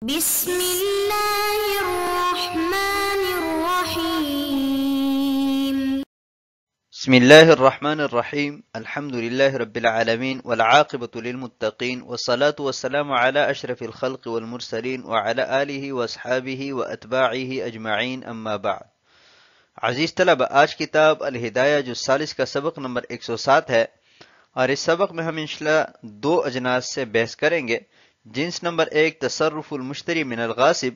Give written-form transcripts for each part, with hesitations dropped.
بسم الله الرحمن الرحيم. بسم الله الرحمن الرحيم. الحمد لله رب العالمين والعاقبة للمتقين والصلاة والسلام على أشرف الخلق والمرسلين وعلى آله وأصحابه وأتباعه أجمعين أما بعد. عزیز طلبہ، آج کتاب الہدایہ جو ثالث کا سبق نمبر 107 ہے، اور اس سبق میں ہم انشاءاللہ دو اجناس سے بحث کریں گے۔ جنس نمبر 1 تصرف المشتری من الغاصب،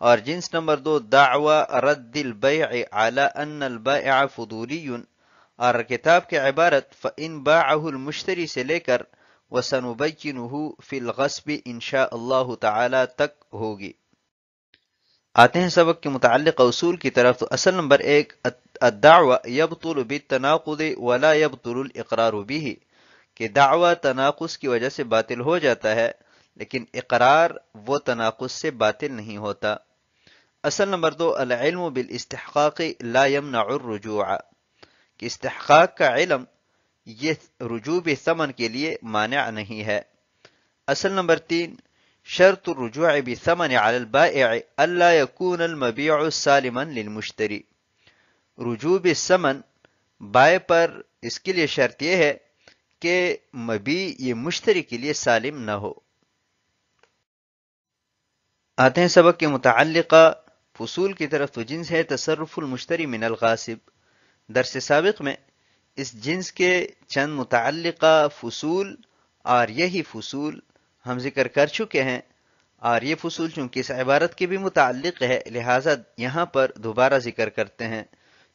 اور جنس نمبر 2 دعوی رد البیع علی ان البائع فضولی، اور کتاب کے عبارت فَإِن باعه المشتری سے لے کر وَسَنُبَيِّنُهُ فِي الْغَصْبِ انشاء اللہ تعالی تک ہوگی۔ آتے ہیں سبق کے متعلق اصول کی طرف۔ تو اصل نمبر 1 الدعوی یبطل بالتناقض ولا یبطل الاقرار به، کہ دعوی تناقض کی وجہ سے باطل ہو جاتا ہے لیکن اقرار وہ تناقض سے باطل نہیں ہوتا۔ اصل نمبر 2 العلم بالاستحقاق لا يمنع الرجوع، کہ استحقاق کا علم یہ رجوع ثمن کے لیے مانع نہیں ہے۔ اصل نمبر 3 شرط الرجوع بثمن على البائع الا يكون المبيع سالما للمشتری، رجوع بالثمن بائع پر اس کے لیے شرط یہ ہے کہ مبیع یہ مشتری کے لیے سالم نہ ہو۔ آتے ہیں سبق کے متعلقہ فصول کی طرف۔ تو جنس ہے تصرف المشتری من الغاصب۔ درس سابق میں اس جنس کے چند متعلقہ فصول اور یہی فصول ہم ذکر کر چکے ہیں، اور یہ فصول چونکہ اس عبارت کے بھی متعلق ہے لہٰذا یہاں پر دوبارہ ذکر کرتے ہیں۔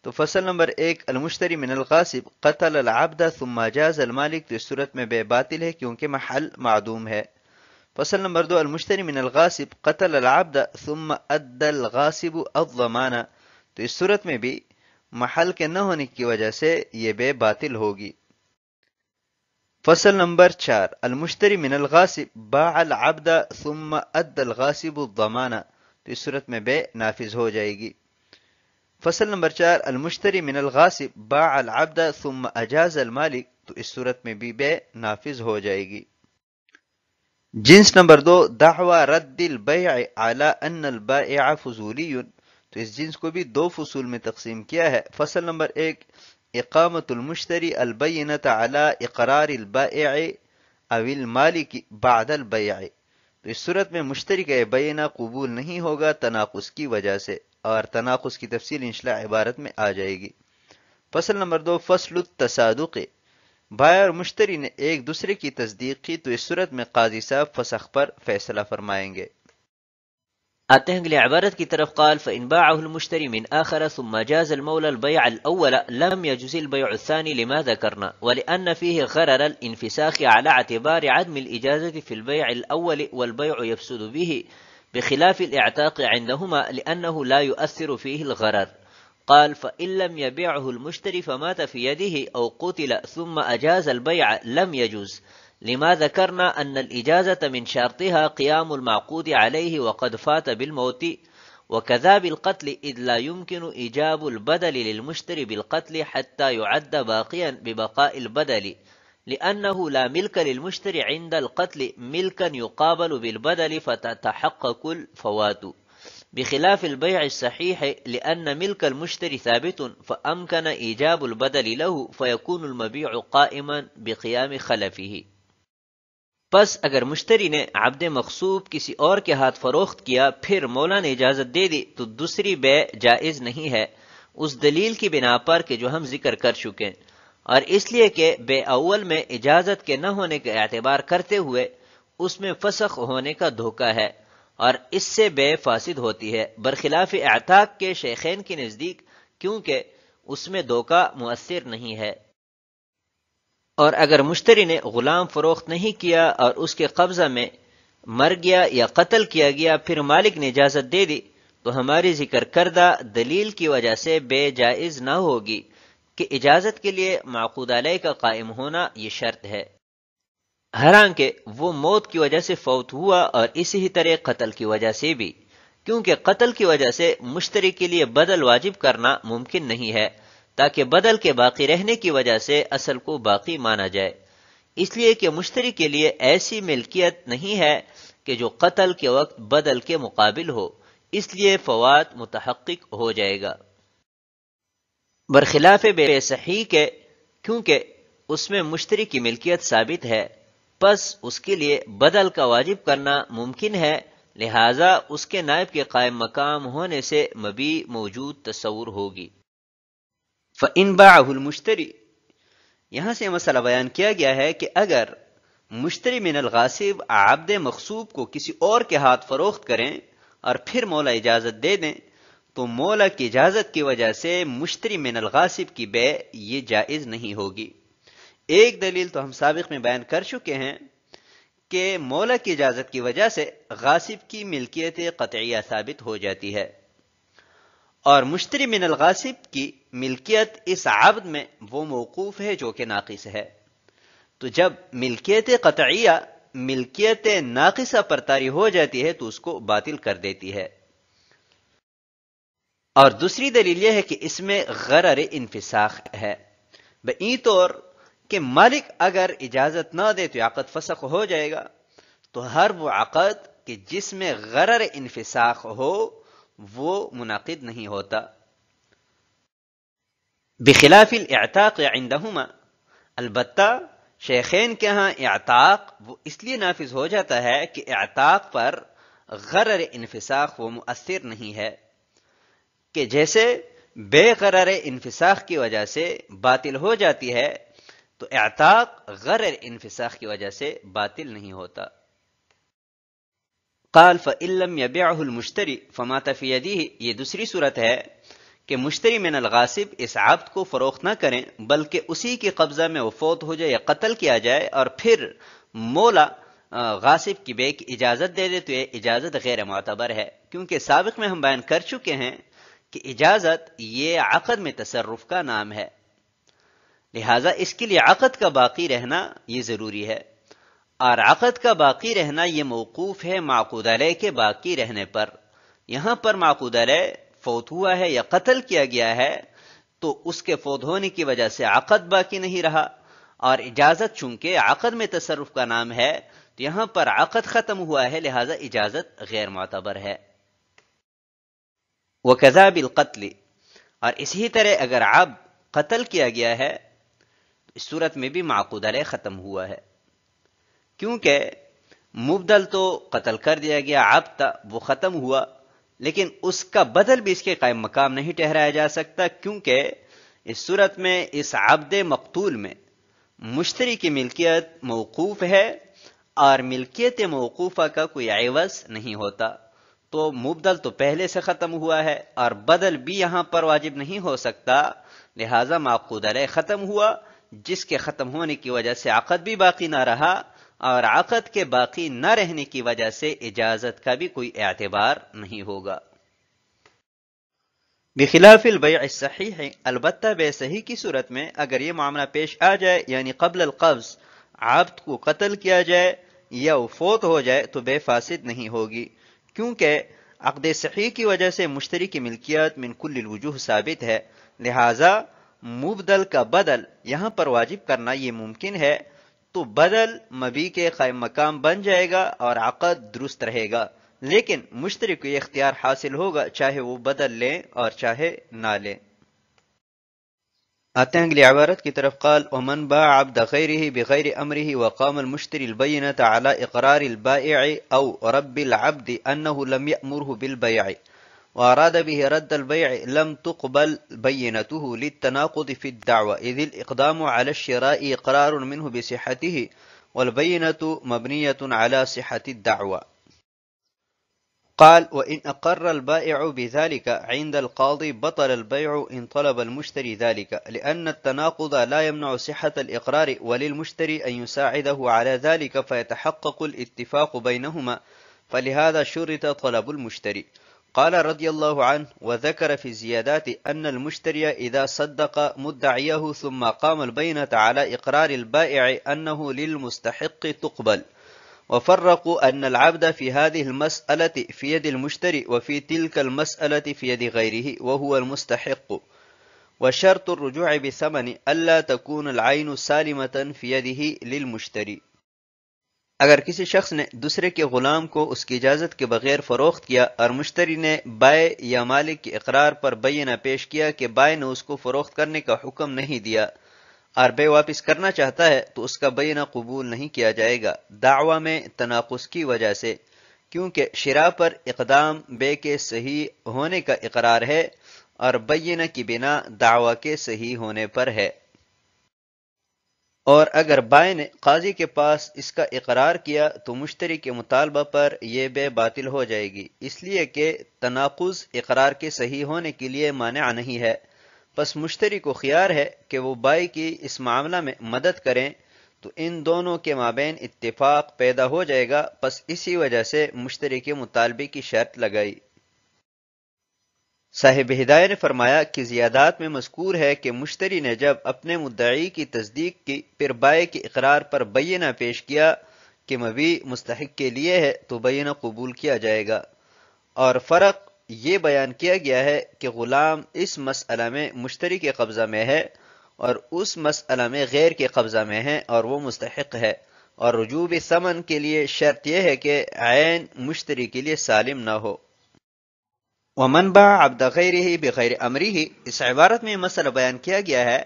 تو فصل نمبر 1 المشتری من الغاصب قتل العبد ثم جاز المالک، تو اس صورت میں بے باطل ہے کیونکہ محل معدوم ہے۔ فصل نمبر 2 المشتری من الغاصب قتل العبد ثم ادى الغاصب الضمان، تو اس صورت میں بھی محل کے نہ ہونے کی وجہ سے یہ بے باطل ہوگی۔ فصل نمبر 4 المشتری من الغاصب باع العبد ثم ادى الغاصب الضمان، تو اس صورت میں بے نافذ ہو جائے گی۔ فصل نمبر 4 المشتری من الغاصب باع العبد ثم اجاز المالک، تو اس صورت میں بھی بے نافذ ہو جائے گی۔ جنس نمبر 2 دعوی رد البیع علی ان البائع فضولی، تو اس جنس کو بھی دو فصول میں تقسیم کیا ہے۔ فصل نمبر 1 اقامت المشتری البینۃ علی اقرار البائع او المالک بعد البیع، تو اس صورت میں مشتری کا یہ بینہ قبول نہیں ہوگا تناقض کی وجہ سے، اور تناقض کی تفصیل انشاءاللہ عبارت میں آ جائے گی۔ فصل نمبر 2 فصل التصادق، بائع اور مشتری نے ایک دوسرے کی تصدیق کی تو اس صورت میں قاضی صاحب فسخ پر فیصلہ فرمائیں گے۔ آتے ہیں اگلی عبارت کی طرف۔ قال فإن باعه المشتري من آخر ثم جاز المولى البيع الأول لم يجوز البيع الثاني لما ذكرنا، ولأن فيه غرر الانفساخ على اعتبار عدم الإجازة في البيع الأول والبيع يفسد به بخلاف الاعتاق عندهما لأنه لا يؤثر فيه الغرر۔ قال فإن لم يبيعه المشتري فمات في يده أو قتل ثم أجاز البيع لم يجوز، لما ذكرنا أن الإجازة من شرطها قيام المعقود عليه وقد فات بالموت، وكذا بالقتل إذ لا يمكن إيجاب البدل للمشتري بالقتل حتى يعد باقيا ببقاء البدل، لأنه لا ملك للمشتري عند القتل ملكا يقابل بالبدل فتتحقق الفوات، بخلاف البيع الصحيح لأن ملك المشتري ثابت فأمكن إيجاب البدل له فيكون المبيع قائما بقيام خلفه۔ پس اگر مشتری نے عبد مغصوب کسی اور کے ہاتھ فروخت کیا پھر مولا نے اجازت دے دی تو دوسری بے جائز نہیں ہے، اس دلیل کی بنا پر کہ جو ہم ذکر کر چکے، اور اس لیے کہ بے اول میں اجازت کے نہ ہونے کا اعتبار کرتے ہوئے اس میں فسخ ہونے کا دھوکہ ہے اور اس سے بے فاسد ہوتی ہے، برخلاف اعتاق کے شیخین کے نزدیک، کیونکہ اس میں دھوکہ مؤثر نہیں ہے۔ اور اگر مشتری نے غلام فروخت نہیں کیا اور اس کے قبضہ میں مر گیا یا قتل کیا گیا پھر مالک نے اجازت دے دی تو ہماری ذکر کردہ دلیل کی وجہ سے بے جائز نہ ہوگی کہ اجازت کے لیے معقود علیہ کا قائم ہونا یہ شرط ہے، حالانکہ وہ موت کی وجہ سے فوت ہوا اور اسی ہی طرح قتل کی وجہ سے بھی، کیونکہ قتل کی وجہ سے مشتری کے لیے بدل واجب کرنا ممکن نہیں ہے تاکہ بدل کے باقی رہنے کی وجہ سے اصل کو باقی مانا جائے، اس لیے کہ مشتری کے لیے ایسی ملکیت نہیں ہے کہ جو قتل کے وقت بدل کے مقابل ہو، اس لیے فوات متحقق ہو جائے گا، برخلاف بے صحیح کے، کیونکہ اس میں مشتری کی ملکیت ثابت ہے، پس اس کے لیے بدل کا واجب کرنا ممکن ہے، لہذا اس کے نائب کے قائم مقام ہونے سے مبی موجود تصور ہوگی۔ فَإِن بَاعَهُ الْمُشْتَرِي، یہاں سے مسئلہ بیان کیا گیا ہے کہ اگر مشتری من الغاصب عبد مغصوب کو کسی اور کے ہاتھ فروخت کریں اور پھر مولا اجازت دے دیں، تو مولا کی اجازت کی وجہ سے مشتری من الغاصب کی بے یہ جائز نہیں ہوگی۔ ایک دلیل تو ہم سابق میں بیان کر چکے ہیں کہ مولا کی اجازت کی وجہ سے غاصب کی ملکیت قطعیہ ثابت ہو جاتی ہے، اور مشتری من الغاصب کی ملکیت اس عبد میں وہ موقوف ہے جو کہ ناقص ہے، تو جب ملکیت قطعیہ ملکیت ناقصہ پر طاری ہو جاتی ہے تو اس کو باطل کر دیتی ہے۔ اور دوسری دلیل یہ ہے کہ اس میں غرر انفساخ ہے، بئی طور کہ مالک اگر اجازت نہ دے تو عقد فسخ ہو جائے گا، تو ہر وہ عقد کہ جس میں غرر انفساخ ہو وہ منعقد نہیں ہوتا۔ بخلاف الاعتاق عندہما، البتہ شیخین کے ہاں اعتاق وہ اس لیے نافذ ہو جاتا ہے کہ اعتاق پر غرر انفساخ وہ مؤثر نہیں ہے، کہ جیسے بے غرر انفساخ کی وجہ سے باطل ہو جاتی ہے تو اعتاق غرر انفساخ کی وجہ سے باطل نہیں ہوتا۔ قال فَإِن لَّمْ يَبِعْهُ الْمُشْتَرِي فَمَاتَ فِي يَدِهِ، یہ دوسری صورت ہے کہ مشتری من الغاصب اس عبد کو فروخت نہ کریں بلکہ اسی کے قبضہ میں وہ فوت ہو جائے یا قتل کیا جائے، اور پھر مولا غاصب کی بے کی اجازت دے دے تو یہ اجازت غیر معتبر ہے، کیونکہ سابق میں ہم بیان کر چکے ہیں کہ اجازت یہ عقد میں تصرف کا نام ہے، لہذا اس کے لیے عقد کا باقی رہنا یہ ضروری ہے، اور عقد کا باقی رہنا یہ موقوف ہے معقود علیہ کے باقی رہنے پر۔ یہاں پر معقود علیہ فوت ہوا ہے یا قتل کیا گیا ہے تو اس کے فوت ہونے کی وجہ سے عقد باقی نہیں رہا، اور اجازت چونکہ عقد میں تصرف کا نام ہے تو یہاں پر عقد ختم ہوا ہے، لہذا اجازت غیر معتبر ہے۔ وَكَذَا بِالْقَتْلِ، اور اسی طرح اگر عبد قتل کیا گیا ہے تو اس صورت میں بھی معقود علیہ ختم ہوا ہے، کیونکہ مبدل تو قتل کر دیا گیا، عبد تھا وہ ختم ہوا، لیکن اس کا بدل بھی اس کے قائم مقام نہیں ٹھہرایا جا سکتا، کیونکہ اس صورت میں اس عبد مقتول میں مشتری کی ملکیت موقوف ہے اور ملکیت موقوفہ کا کوئی عوض نہیں ہوتا، تو مبدل تو پہلے سے ختم ہوا ہے اور بدل بھی یہاں پر واجب نہیں ہو سکتا، لہذا معقود علیہ ختم ہوا، جس کے ختم ہونے کی وجہ سے عقد بھی باقی نہ رہا، اور عقد کے باقی نہ رہنے کی وجہ سے اجازت کا بھی کوئی اعتبار نہیں ہوگا۔ بخلاف البیع الصحیح، البتہ بے صحیح کی صورت میں اگر یہ معاملہ پیش آ جائے، یعنی قبل القبض عبد کو قتل کیا جائے یا وہ فوت ہو جائے تو بے فاسد نہیں ہوگی، کیونکہ عقد صحیح کی وجہ سے مشتری کی ملکیت من کل الوجوہ ثابت ہے، لہذا مبدل کا بدل یہاں پر واجب کرنا یہ ممکن ہے، تو بدل مبی کے قائم مقام بن جائے گا اور عقد درست رہے گا، لیکن مشتری کو یہ اختیار حاصل ہوگا چاہے وہ بدل لیں اور چاہے نہ لیں۔ آتے ہیں اگلی عبارت کی طرف، قال ومن باع عبد غیره بغیر امره وقام المشتری البینة على اقرار البائع او رب العبد انه لم يأمره بالبيع واراد به رد البيع لم تقبل بينته للتناقض في الدعوة اذ الاقدام على الشراء اقرار منه بصحته والبينة مبنية على صحة الدعوة. قال وإن أقر البائع بذلك عند القاضي بطل البيع إن طلب المشتري ذلك، لأن التناقض لا يمنع صحة الإقرار وللمشتري أن يساعده على ذلك فيتحقق الاتفاق بينهما، فلهذا شرط طلب المشتري. قال رضي الله عنه وذكر في الزيادات أن المشتري إذا صدق مدعيه ثم قام البينة على إقرار البائع أنه للمستحق تقبل، وفرقوا أن العبد في هذه المسألة في يد المشتري وفي تلك المسألة في يد غيره وهو المستحق، وشرط الرجوع بثمن ألا تكون العين سالمة في يده للمشتري. اگر کسی شخص نے دوسرے کے غلام کو اس کی اجازت کے بغیر فروخت کیا اور مشتری نے بائع یا مالک کے اقرار پر بینہ پیش کیا کہ بائع نے اس کو فروخت کرنے کا حکم نہیں دیا اور بے واپس کرنا چاہتا ہے تو اس کا بینہ قبول نہیں کیا جائے گا دعوی میں تناقض کی وجہ سے، کیونکہ شراء پر اقدام بے کے صحیح ہونے کا اقرار ہے اور بینہ کی بنا دعوی کے صحیح ہونے پر ہے۔ اور اگر بائع نے قاضی کے پاس اس کا اقرار کیا تو مشتری کے مطالبہ پر یہ بے باطل ہو جائے گی، اس لیے کہ تناقض اقرار کے صحیح ہونے کے لیے مانع نہیں ہے۔ پس مشتری کو خیار ہے کہ وہ بائع کی اس معاملہ میں مدد کریں تو ان دونوں کے مابین اتفاق پیدا ہو جائے گا، پس اسی وجہ سے مشتری کے مطالبے کی شرط لگائی۔ صاحب ہدایہ نے فرمایا کہ زیادات میں مذکور ہے کہ مشتری نے جب اپنے مدعی کی تصدیق کی پھر بائع کے اقرار پر بینہ پیش کیا کہ مبیع مستحق کے لیے ہے تو بینہ قبول کیا جائے گا۔ اور فرق یہ بیان کیا گیا ہے کہ غلام اس مسئلہ میں مشتری کے قبضہ میں ہے اور اس مسئلہ میں غیر کے قبضہ میں ہے اور وہ مستحق ہے، اور رجوب ثمن کے لیے شرط یہ ہے کہ عین مشتری کے لیے سالم نہ ہو۔ ومن باع عبد غیرہ بغیر امرہ، اس عبارت میں یہ مسئلہ بیان کیا گیا ہے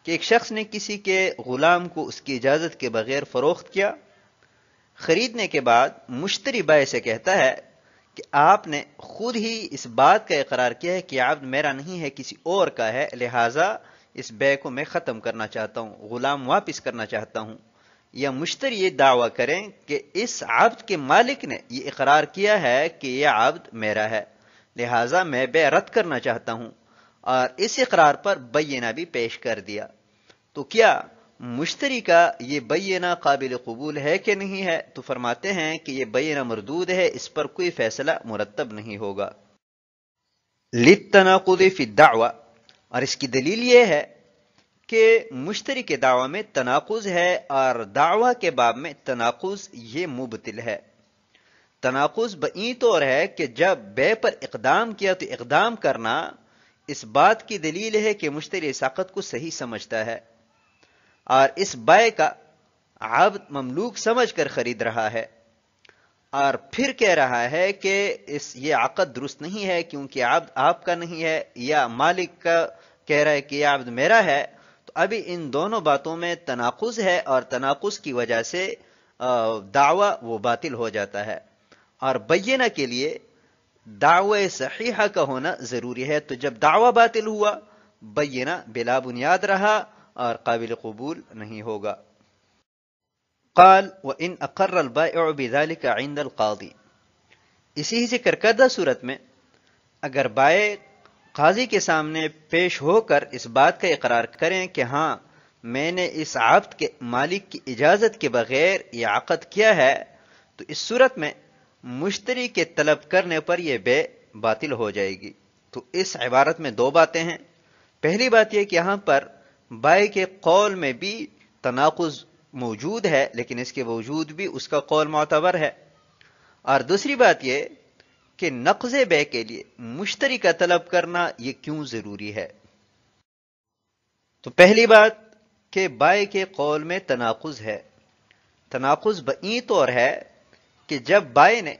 کہ ایک شخص نے کسی کے غلام کو اس کی اجازت کے بغیر فروخت کیا، خریدنے کے بعد مشتری بائع سے کہتا ہے کہ آپ نے خود ہی اس بات کا اقرار کیا ہے کہ عبد میرا نہیں ہے کسی اور کا ہے، لہٰذا اس بیع کو میں ختم کرنا چاہتا ہوں، غلام واپس کرنا چاہتا ہوں، یا مشتری یہ دعویٰ کریں کہ اس عبد کے مالک نے یہ اقرار کیا ہے کہ یہ عبد میرا ہے، لہٰذا میں بیع رد کرنا چاہتا ہوں، اور اس اقرار پر بینہ بھی پیش کر دیا، تو کیا مشتری کا یہ بینہ قابل قبول ہے کہ نہیں ہے؟ تو فرماتے ہیں کہ یہ بینہ مردود ہے، اس پر کوئی فیصلہ مرتب نہیں ہوگا۔ للتناقض فی الدعوی، اور اس کی دلیل یہ ہے کہ مشتری کے دعوی میں تناقض ہے اور دعوی کے باب میں تناقض یہ مبطل ہے۔ تناقض بئی طور ہے کہ جب بے پر اقدام کیا تو اقدام کرنا اس بات کی دلیل ہے کہ مشتری اس عقد کو صحیح سمجھتا ہے اور اس بائع کا عبد مملوک سمجھ کر خرید رہا ہے، اور پھر کہہ رہا ہے کہ یہ عقد درست نہیں ہے کیونکہ عبد آپ کا نہیں ہے، یا مالک کا کہہ رہا ہے کہ یہ عبد میرا ہے، تو ابھی ان دونوں باتوں میں تناقض ہے اور تناقض کی وجہ سے دعویٰ وہ باطل ہو جاتا ہے، اور بینہ کے لیے دعوی صحیحہ کا ہونا ضروری ہے، تو جب دعویٰ باطل ہوا بینہ بلا بنیاد رہا اور قابل قبول نہیں ہوگا۔ قال وَإِنْ أَقَرَّ الْبَائِعُ بِذَلِكَ عِنْدَ الْقَاضِ، اسی ہی ذکر کردہ صورت میں اگر بائع قاضی کے سامنے پیش ہو کر اس بات کا اقرار کریں کہ ہاں میں نے اس عبد کے مالک کی اجازت کے بغیر یہ عقد کیا ہے، تو اس صورت میں مشتری کے طلب کرنے پر یہ بے باطل ہو جائے گی۔ تو اس عبارت میں دو باتیں ہیں، پہلی بات یہ کہ یہاں پر بائع کے قول میں بھی تناقض موجود ہے لیکن اس کے باوجود بھی اس کا قول معتبر ہے، اور دوسری بات یہ کہ نقض بے کے لیے مشتری کا طلب کرنا یہ کیوں ضروری ہے۔ تو پہلی بات کہ بائع کے قول میں تناقض ہے، تناقض بئی طور ہے کہ جب بائع نے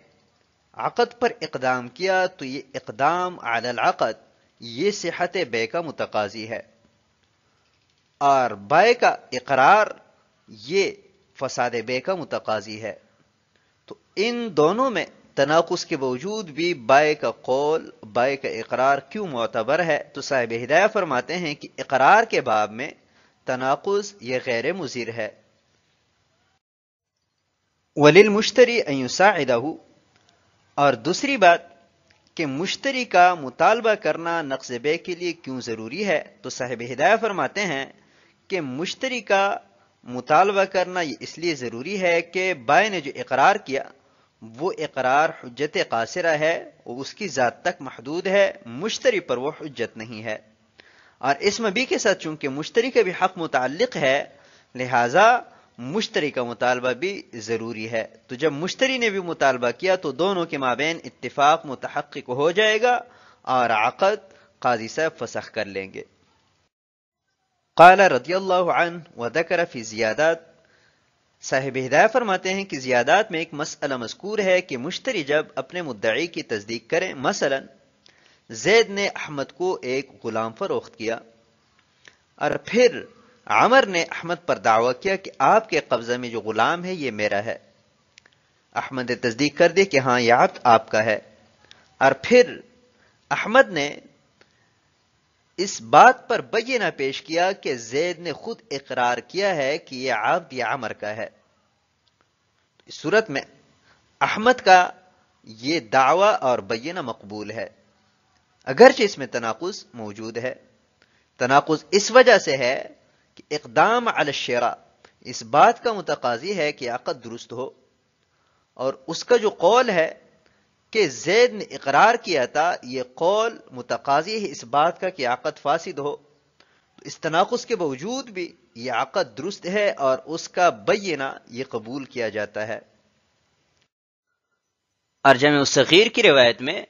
عقد پر اقدام کیا تو یہ اقدام علی العقد یہ صحت بے کا متقاضی ہے، اور بائع کا اقرار یہ فساد بے کا متقاضی ہے، تو ان دونوں میں تناقض کے باوجود بھی بائع کا قول بائع کا اقرار کیوں معتبر ہے؟ تو صاحب ہدایہ فرماتے ہیں کہ اقرار کے باب میں تناقض یہ غیر مضر ہے۔ وَلِلْمُشْتَرِي أَن يُسَاعِدَهُ، اور دوسری بات کہ مشتری کا مطالبہ کرنا نقض بے کے لیے کیوں ضروری ہے؟ تو صاحب ہدایہ فرماتے ہیں کہ مشتری کا مطالبہ کرنا یہ اس لیے ضروری ہے کہ بائع نے جو اقرار کیا وہ اقرار حجت قاصرہ ہے، وہ اس کی ذات تک محدود ہے، مشتری پر وہ حجت نہیں ہے، اور اس مبیع کے ساتھ چونکہ مشتری کا بھی حق متعلق ہے لہذا مشتری کا مطالبہ بھی ضروری ہے، تو جب مشتری نے بھی مطالبہ کیا تو دونوں کے مابین اتفاق متحقق ہو جائے گا اور عقد قاضی صاحب فسخ کر لیں گے۔ قال رضی اللہ عنہ وذکر فی زیادات، صاحب ہدایہ فرماتے ہیں کہ زیادات میں ایک مسئلہ مذکور ہے کہ مشتری جب اپنے مدعی کی تصدیق کریں، مثلا زید نے احمد کو ایک غلام فروخت کیا، اور پھر عمر نے احمد پر دعویٰ کیا کہ آپ کے قبضہ میں جو غلام ہے یہ میرا ہے، احمد نے تصدیق کر دی کہ ہاں یہ عبد آپ کا ہے، اور پھر احمد نے اس بات پر بینہ پیش کیا کہ زید نے خود اقرار کیا ہے کہ یہ عبد یہ عمر کا ہے، اس صورت میں احمد کا یہ دعویٰ اور بینہ مقبول ہے، اگرچہ اس میں تناقض موجود ہے۔ تناقض اس وجہ سے ہے کہ اقدام علی الشراء اس بات کا متقاضی ہے کہ عقد درست ہو، اور اس کا جو قول ہے کہ زید نے اقرار کیا تھا یہ قول متقاضی ہے اس بات کا کہ عقد فاسد ہو، تو اس تناقض کے باوجود بھی یہ عقد درست ہے اور اس کا بینہ یہ قبول کیا جاتا ہے۔ اور جمع الصغیر کی روایت میں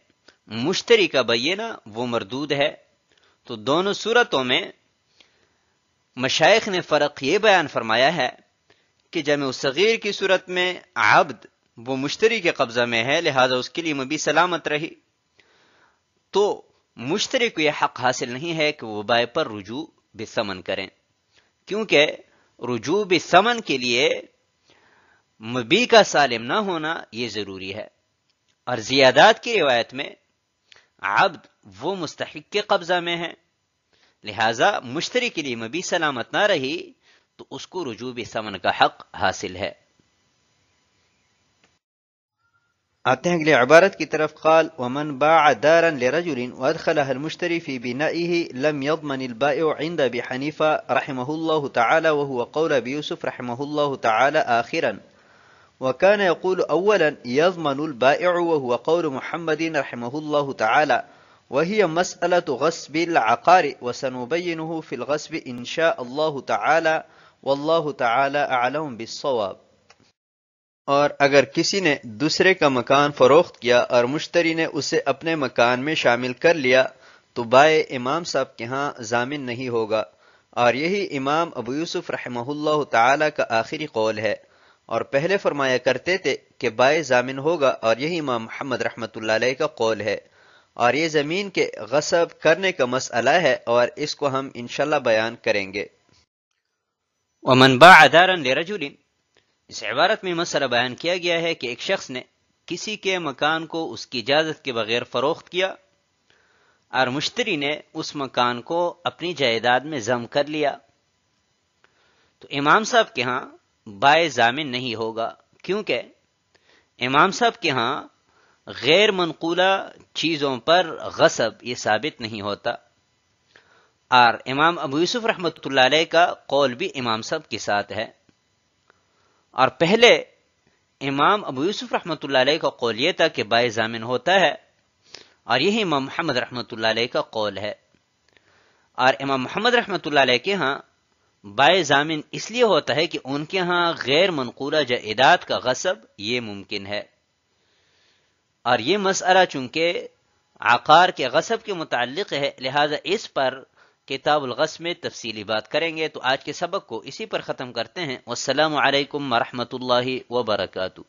مشتری کا بینہ وہ مردود ہے، تو دونوں صورتوں میں مشائخ نے فرق یہ بیان فرمایا ہے کہ جمع الصغیر کی صورت میں عبد وہ مشتری کے قبضہ میں ہے، لہذا اس کے لیے مبی سلامت رہی، تو مشتری کو یہ حق حاصل نہیں ہے کہ وہ بائع پر رجوع بالثمن کریں، کیونکہ رجوع بالثمن کے لیے مبی کا سالم نہ ہونا یہ ضروری ہے۔ اور زیادات کی روایت میں عبد وہ مستحق کے قبضہ میں ہے، لہذا مشتری کے لیے مبی سلامت نہ رہی تو اس کو رجوع بالثمن کا حق حاصل ہے۔ آتے ہیں اگلی عبارت کی طرف، قال ومن باع دارا لرجل وادخلها المشتري في بنائه لم يضمن البائع عند ابي حنيفه رحمه الله تعالى، وهو قول ابي يوسف رحمه الله تعالى آخرا، وكان يقول اولا يضمن البائع وهو قول محمد رحمه الله تعالى، وهي مسألة غصب العقار وسنبينه في الغصب ان شاء الله تعالى، والله تعالى اعلم بالصواب۔ اور اگر کسی نے دوسرے کا مکان فروخت کیا اور مشتری نے اسے اپنے مکان میں شامل کر لیا تو بائع امام صاحب کے ہاں ضامن نہیں ہوگا، اور یہی امام ابو یوسف رحمہ اللہ تعالی کا آخری قول ہے، اور پہلے فرمایا کرتے تھے کہ بائع ضامن ہوگا، اور یہی امام محمد رحمۃ اللہ علیہ کا قول ہے، اور یہ زمین کے غصب کرنے کا مسئلہ ہے، اور اس کو ہم انشاءاللہ بیان کریں گے۔ ومن باع دارا لرجل، اس عبارت میں مسئلہ بیان کیا گیا ہے کہ ایک شخص نے کسی کے مکان کو اس کی اجازت کے بغیر فروخت کیا اور مشتری نے اس مکان کو اپنی جائیداد میں ضم کر لیا، تو امام صاحب کے ہاں بائع ضامن نہیں ہوگا، کیونکہ امام صاحب کے ہاں غیر منقولہ چیزوں پر غصب یہ ثابت نہیں ہوتا، اور امام ابو یوسف رحمۃ اللہ علیہ کا قول بھی امام صاحب کے ساتھ ہے، اور پہلے امام ابو یوسف رحمۃ اللہ علیہ کا قول یہ تھا کہ بائع ضامن ہوتا ہے، اور یہی امام محمد رحمۃ اللہ علیہ کا قول ہے، اور امام محمد رحمۃ اللہ علیہ کے ہاں بائع ضامن اس لیے ہوتا ہے کہ ان کے ہاں غیر منقولہ جائیداد کا غصب یہ ممکن ہے، اور یہ مسئلہ چونکہ عقار کے غصب کے متعلق ہے، لہذا اس پر کتاب الغصب میں تفصیلی بات کریں گے۔ تو آج کے سبق کو اسی پر ختم کرتے ہیں۔ والسلام علیکم ورحمۃ اللہ وبرکاتہ۔